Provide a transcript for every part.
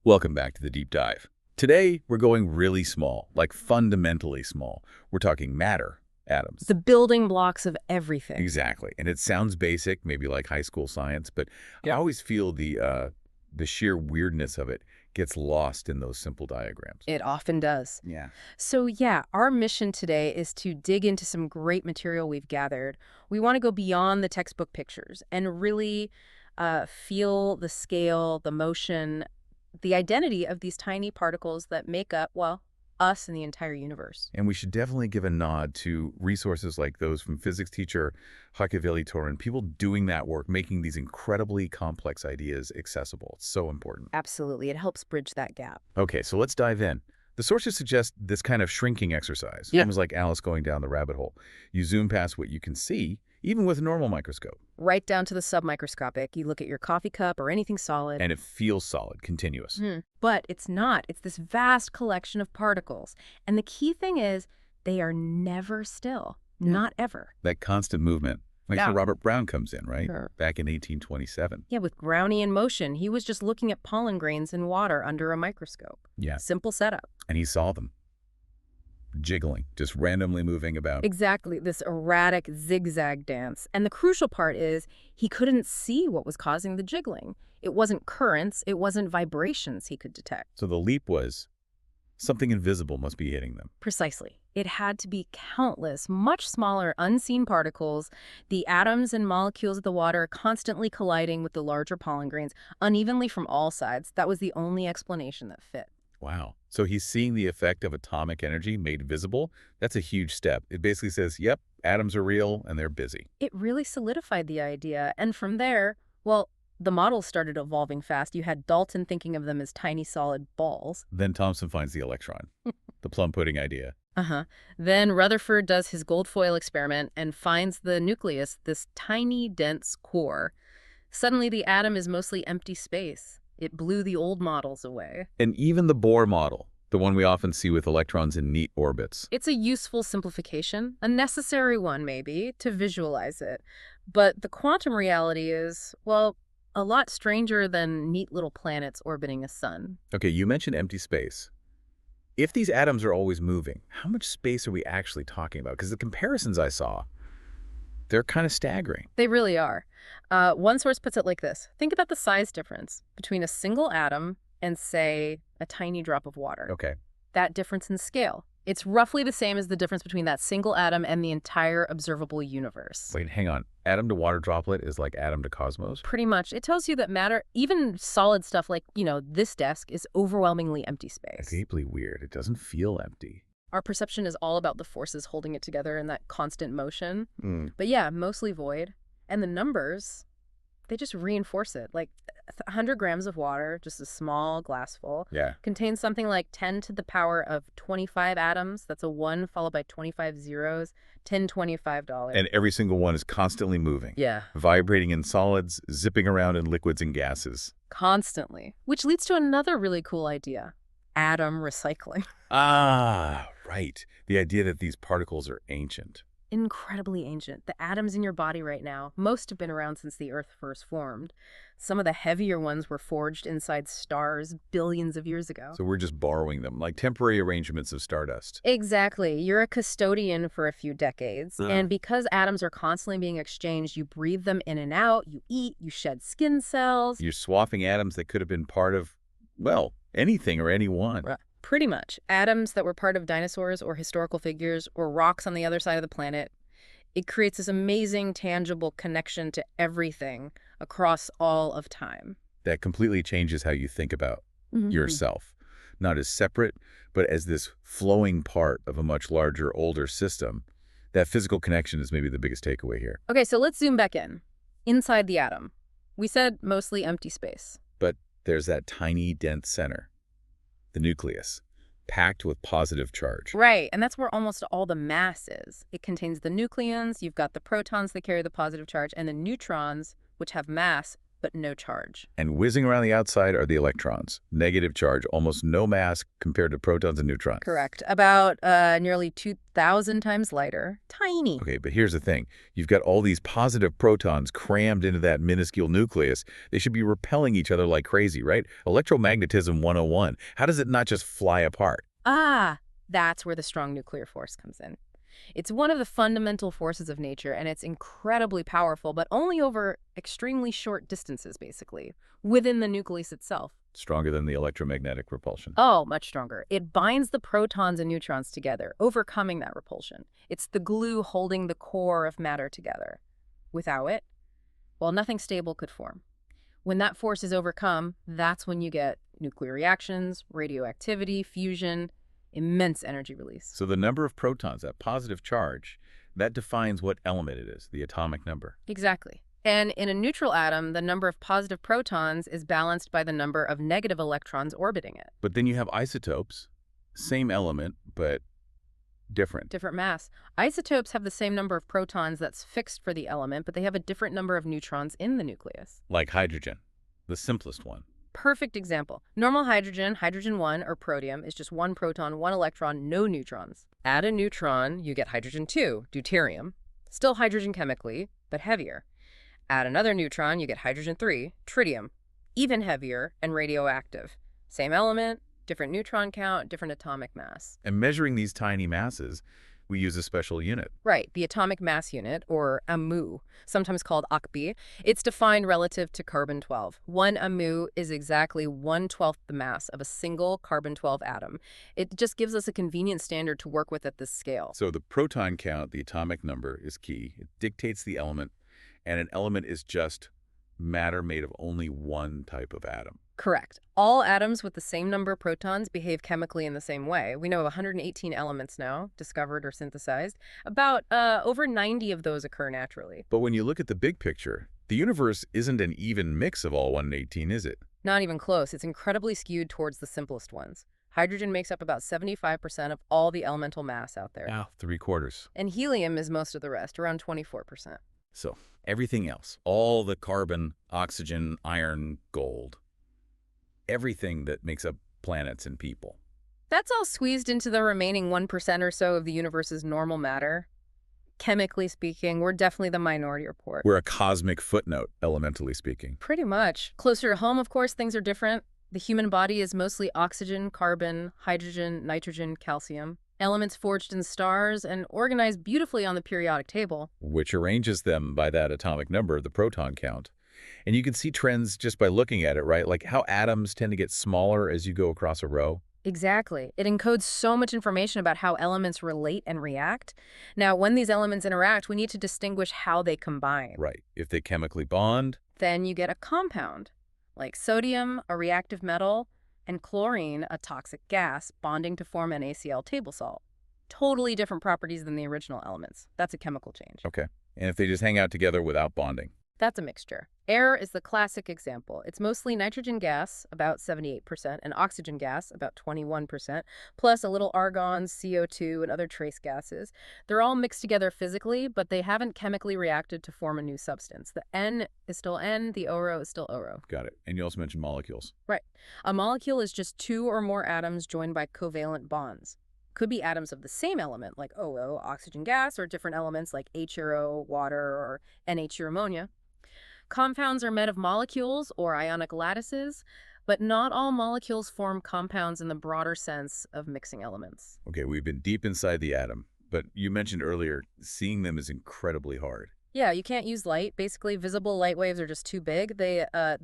Welcome back to the deep dive. Today, we're going really small, like fundamentally small. We're talking matter, atoms. The building blocks of everything. Exactly. And it sounds basic, maybe like high school science, but I always feel the sheer weirdness of it gets lost in those simple diagrams. It often does. Yeah. So yeah, our mission today is to dig into some great material we've gathered. We want to go beyond the textbook pictures and really feel the scale, the motion, the identity of these tiny particles that make up, well, us and the entire universe. And we should definitely give a nod to resources like those from physics teacher Hakaveli Torin, people doing that work, making these incredibly complex ideas accessible. It's so important. Absolutely. It helps bridge that gap. Okay, so let's dive in. The sources suggest this kind of shrinking exercise, almost like Alice going down the rabbit hole. You zoom past what you can see, even with a normal microscope. Right down to the submicroscopic. You look at your coffee cup or anything solid. And it feels solid, continuous. But it's not. It's this vast collection of particles. And the key thing is they are never still. Not ever. That constant movement. Like how Robert Brown comes in, right? Sure. Back in 1827. Yeah, with Brownian motion, he was just looking at pollen grains in water under a microscope. Yeah. Simple setup. And he saw them. Jiggling, just randomly moving about. Exactly, this erratic zigzag dance. And the crucial part is he couldn't see what was causing the jiggling. It wasn't currents, it wasn't vibrations he could detect. So the leap was something invisible must be hitting them. Precisely. It had to be countless, much smaller, unseen particles, the atoms and molecules of the water constantly colliding with the larger pollen grains, unevenly from all sides. That was the only explanation that fit. Wow. So he's seeing the effect of atomic energy made visible? That's a huge step. It basically says, yep, atoms are real and they're busy. It really solidified the idea. And from there, well, the models started evolving fast. You had Dalton thinking of them as tiny solid balls. Then Thomson finds the electron, the plum pudding idea. Then Rutherford does his gold foil experiment and finds the nucleus, this tiny, dense core. Suddenly, the atom is mostly empty space. It blew the old models away. And even the Bohr model, the one we often see with electrons in neat orbits. It's a useful simplification, a necessary one maybe, to visualize it. But the quantum reality is, well, a lot stranger than neat little planets orbiting a sun. Okay, you mentioned empty space. If these atoms are always moving, how much space are we actually talking about? Because the comparisons I saw, they're kind of staggering. They really are. One source puts it like this. Think about the size difference between a single atom and, say, a tiny drop of water. Okay. That difference in scale. It's roughly the same as the difference between that single atom and the entire observable universe. Wait, hang on. Atom to water droplet is like atom to cosmos? Pretty much. It tells you that matter, even solid stuff like, this desk, is overwhelmingly empty space. Deeply weird. It doesn't feel empty. Our perception is all about the forces holding it together in that constant motion. But yeah, mostly void. And the numbers, they just reinforce it. Like 100 grams of water, just a small glassful, contains something like 10 to the power of 25 atoms. That's a 1 followed by 25 zeros, $1025. And every single one is constantly moving. Yeah. Vibrating in solids, zipping around in liquids and gases. Constantly. Which leads to another really cool idea. Atom recycling. Ah, right. The idea that these particles are ancient. Incredibly ancient. The atoms in your body right now, most have been around since the Earth first formed. Some of the heavier ones were forged inside stars billions of years ago. So we're just borrowing them, like temporary arrangements of stardust. Exactly. You're a custodian for a few decades. And because atoms are constantly being exchanged, you breathe them in and out, you eat, you shed skin cells. You're swapping atoms that could have been part of, well, anything or anyone. Right. Pretty much. Atoms that were part of dinosaurs or historical figures or rocks on the other side of the planet. It creates this amazing, tangible connection to everything across all of time. That completely changes how you think about yourself. Not as separate, but as this flowing part of a much larger, older system. That physical connection is maybe the biggest takeaway here. Okay, so let's zoom back in. Inside the atom. We said mostly empty space. But there's that tiny, dense center. The nucleus, packed with positive charge. Right, and that's where almost all the mass is. It contains the nucleons, you've got the protons that carry the positive charge, and the neutrons, which have mass, but no charge. And whizzing around the outside are the electrons. Negative charge, almost no mass compared to protons and neutrons. Correct. About nearly 2,000 times lighter. Tiny. Okay, but here's the thing. You've got all these positive protons crammed into that minuscule nucleus. They should be repelling each other like crazy, right? Electromagnetism 101. How does it not just fly apart? Ah, that's where the strong nuclear force comes in. It's one of the fundamental forces of nature, and it's incredibly powerful, but only over extremely short distances, basically, within the nucleus itself. Stronger than the electromagnetic repulsion. Oh, much stronger. It binds the protons and neutrons together, overcoming that repulsion. It's the glue holding the core of matter together. Without it, well, nothing stable could form. When that force is overcome, that's when you get nuclear reactions, radioactivity, fusion, immense energy release. So the number of protons, that positive charge, that defines what element it is, the atomic number. Exactly. And in a neutral atom, the number of positive protons is balanced by the number of negative electrons orbiting it. But then you have isotopes, same element, but different. Different mass. Isotopes have the same number of protons that's fixed for the element, but they have a different number of neutrons in the nucleus. Like hydrogen, the simplest one. Perfect example. Normal hydrogen, hydrogen-1, or protium, is just one proton, one electron, no neutrons. Add a neutron, you get hydrogen-2, deuterium. Still hydrogen chemically, but heavier. Add another neutron, you get hydrogen-3, tritium. Even heavier and radioactive. Same element, different neutron count, different atomic mass. And measuring these tiny masses, we use a special unit. Right, the atomic mass unit, or AMU, sometimes called ACB. It's defined relative to carbon-12. 1 AMU is exactly 1/12 the mass of a single carbon-12 atom. It just gives us a convenient standard to work with at this scale. So the proton count, the atomic number, is key. It dictates the element, and an element is just matter made of only one type of atom. Correct. All atoms with the same number of protons behave chemically in the same way. We know of 118 elements now, discovered or synthesized. About over 90 of those occur naturally. But when you look at the big picture, the universe isn't an even mix of all 118, is it? Not even close. It's incredibly skewed towards the simplest ones. Hydrogen makes up about 75% of all the elemental mass out there. Wow, 3/4. And helium is most of the rest, around 24%. So everything else, all the carbon, oxygen, iron, gold, everything that makes up planets and people. That's all squeezed into the remaining 1% or so of the universe's normal matter. Chemically speaking, we're definitely the minority report. We're a cosmic footnote, elementally speaking. Pretty much. Closer to home, of course, things are different. The human body is mostly oxygen, carbon, hydrogen, nitrogen, calcium. Elements forged in stars and organized beautifully on the periodic table. Which arranges them by that atomic number, the proton count. And you can see trends just by looking at it, right? Like how atoms tend to get smaller as you go across a row. Exactly. It encodes so much information about how elements relate and react. Now, when these elements interact, we need to distinguish how they combine. Right. If they chemically bond. Then you get a compound, like sodium, a reactive metal, and chlorine, a toxic gas, bonding to form NaCl table salt. Totally different properties than the original elements. That's a chemical change. Okay. And if they just hang out together without bonding? That's a mixture. Air is the classic example. It's mostly nitrogen gas, about 78%, and oxygen gas, about 21%, plus a little argon, CO2, and other trace gases. They're all mixed together physically, but they haven't chemically reacted to form a new substance. The N is still N, the ORO is still ORO. Got it. And you also mentioned molecules. Right. A molecule is just two or more atoms joined by covalent bonds. Could be atoms of the same element, like OO, oxygen gas, or different elements like HRO, water, or NH2 ammonia. Compounds are made of molecules or ionic lattices, but not all molecules form compounds in the broader sense of mixing elements. Okay, we've been deep inside the atom, but you mentioned earlier seeing them is incredibly hard. Yeah, you can't use light. Basically, visible light waves are just too big. They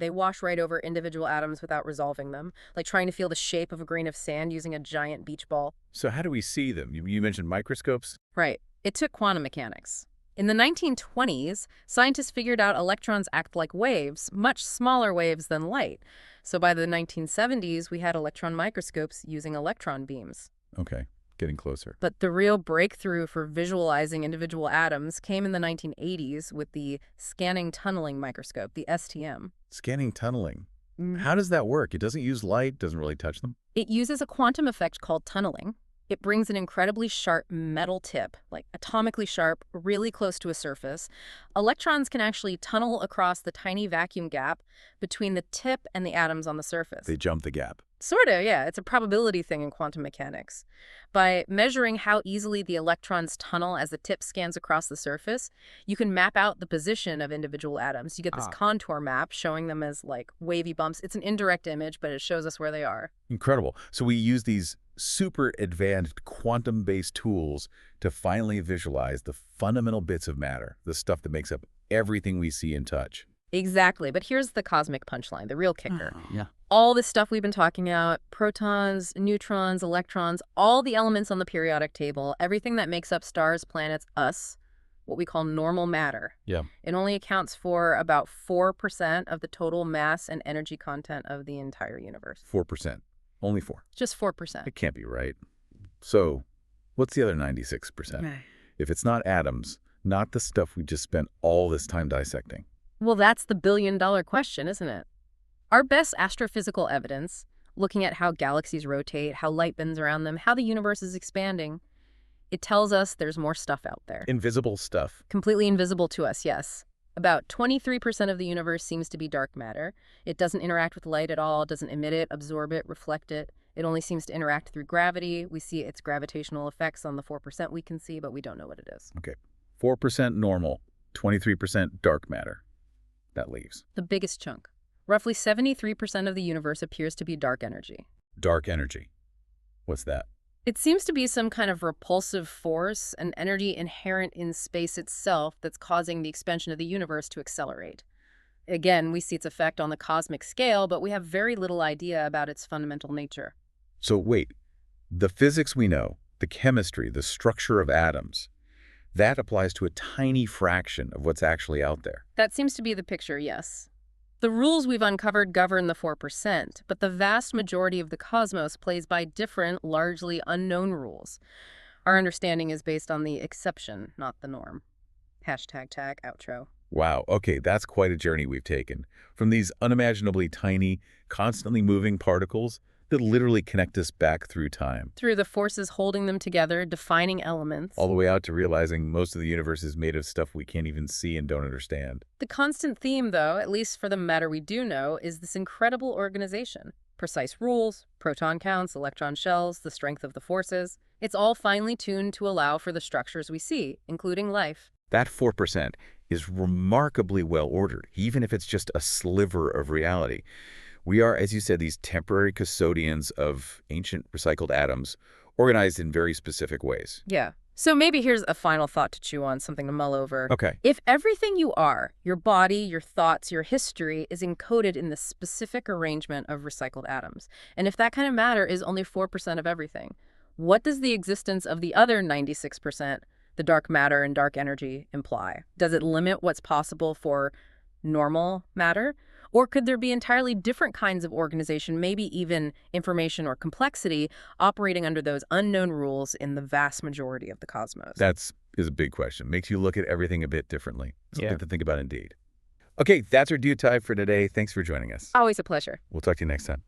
wash right over individual atoms without resolving them, like trying to feel the shape of a grain of sand using a giant beach ball. So how do we see them? You mentioned microscopes? Right. It took quantum mechanics. In the 1920s, scientists figured out electrons act like waves, much smaller waves than light. So by the 1970s, we had electron microscopes using electron beams. Okay, getting closer. But the real breakthrough for visualizing individual atoms came in the 1980s with the scanning tunneling microscope, the STM. Scanning tunneling. Mm. How does that work? It doesn't use light, doesn't really touch them? It uses a quantum effect called tunneling. It brings an incredibly sharp metal tip, like atomically sharp, really close to a surface. Electrons can actually tunnel across the tiny vacuum gap between the tip and the atoms on the surface. They jump the gap. Sort of, yeah. It's a probability thing in quantum mechanics. By measuring how easily the electrons tunnel as the tip scans across the surface, you can map out the position of individual atoms. You get this contour map showing them as like wavy bumps. It's an indirect image, but it shows us where they are. Incredible. So we use these super advanced quantum-based tools to finally visualize the fundamental bits of matter, the stuff that makes up everything we see and touch. Exactly. But here's the cosmic punchline, the real kicker. Yeah. All this stuff we've been talking about, protons, neutrons, electrons, all the elements on the periodic table, everything that makes up stars, planets, us, what we call normal matter. Yeah. It only accounts for about 4% of the total mass and energy content of the entire universe. 4%. Only 4. Just 4%. It can't be right. So what's the other 96%? Right. If it's not atoms, not the stuff we just spent all this time dissecting. Well, that's the billion-dollar question, isn't it? Our best astrophysical evidence, looking at how galaxies rotate, how light bends around them, how the universe is expanding, it tells us there's more stuff out there. Invisible stuff. Completely invisible to us, yes. About 23% of the universe seems to be dark matter. It doesn't interact with light at all, doesn't emit it, absorb it, reflect it. It only seems to interact through gravity. We see its gravitational effects on the 4% we can see, but we don't know what it is. Okay. 4% normal, 23% dark matter. That leaves the biggest chunk. Roughly 73% of the universe appears to be dark energy. Dark energy. What's that? It seems to be some kind of repulsive force, an energy inherent in space itself that's causing the expansion of the universe to accelerate. Again, we see its effect on the cosmic scale, but we have very little idea about its fundamental nature. So wait, the physics we know, the chemistry, the structure of atoms, that applies to a tiny fraction of what's actually out there. That seems to be the picture, yes. The rules we've uncovered govern the 4%, but the vast majority of the cosmos plays by different, largely unknown rules. Our understanding is based on the exception, not the norm. #tag outro. Wow, okay, that's quite a journey we've taken. From these unimaginably tiny, constantly moving particles that literally connect us back through time. Through the forces holding them together, defining elements. All the way out to realizing most of the universe is made of stuff we can't even see and don't understand. The constant theme, though, at least for the matter we do know, is this incredible organization. Precise rules, proton counts, electron shells, the strength of the forces. It's all finely tuned to allow for the structures we see, including life. That 4% is remarkably well ordered, even if it's just a sliver of reality. We are, as you said, these temporary custodians of ancient recycled atoms, organized in very specific ways. Yeah. So maybe here's a final thought to chew on, something to mull over. Okay. If everything you are, your body, your thoughts, your history, is encoded in the specific arrangement of recycled atoms, and if that kind of matter is only 4% of everything, what does the existence of the other 96%, the dark matter and dark energy, imply? Does it limit what's possible for normal matter? Or could there be entirely different kinds of organization, maybe even information or complexity, operating under those unknown rules in the vast majority of the cosmos? That is a big question. Makes you look at everything a bit differently. Something Yeah. to think about indeed. Okay, that's our due time for today. Thanks for joining us. Always a pleasure. We'll talk to you next time.